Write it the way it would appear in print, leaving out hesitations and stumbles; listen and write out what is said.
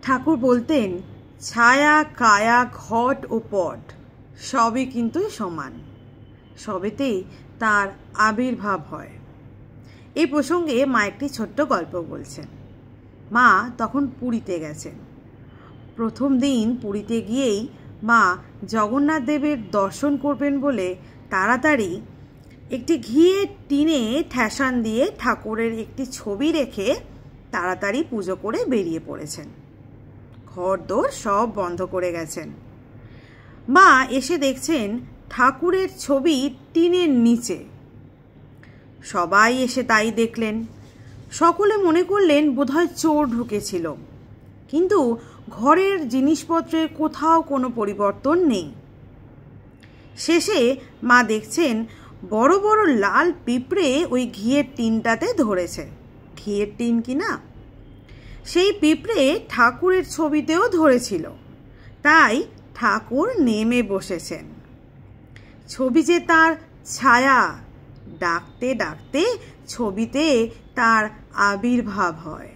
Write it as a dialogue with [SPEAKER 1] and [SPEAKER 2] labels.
[SPEAKER 1] ঠাকুর বলতেন, ছায়া কায়া ঘট ও পট সবই কিন্তু সমান, সবেতেই তার আবির্ভাব হয়। এই প্রসঙ্গে মা একটি ছোট্ট গল্প বলছেন। মা তখন পুরীতে গেছেন। প্রথম দিন পুরীতে গিয়েই মা জগন্নাথ দেবের দর্শন করবেন বলে তাড়াতাড়ি একটি ঘিয়ের টিনে ঠেসান দিয়ে ঠাকুরের একটি ছবি রেখে তাড়াতাড়ি পুজো করে বেরিয়ে পড়েছেন। ঘর দোর সব বন্ধ করে গেছেন। মা এসে দেখছেন ঠাকুরের ছবি টিনের নিচে। সবাই এসে তাই দেখলেন। সকলে মনে করলেন বোধহয় চোর ঢুকেছিল, কিন্তু ঘরের জিনিসপত্রের কোথাও কোনো পরিবর্তন নেই। শেষে মা দেখছেন বড় বড় লাল পিঁপড়ে ওই ঘিয়ের টিনটাতে ধরেছে। ঘিয়ের টিন কিনা, সেই পিঁপড়ে ঠাকুরের ছবিতেও ধরেছিল। তাই ঠাকুর নেমে বসেছেন। ছবি যে তার ছায়া, ডাকতে ডাকতে ছবিতে তার আবির্ভাব হয়।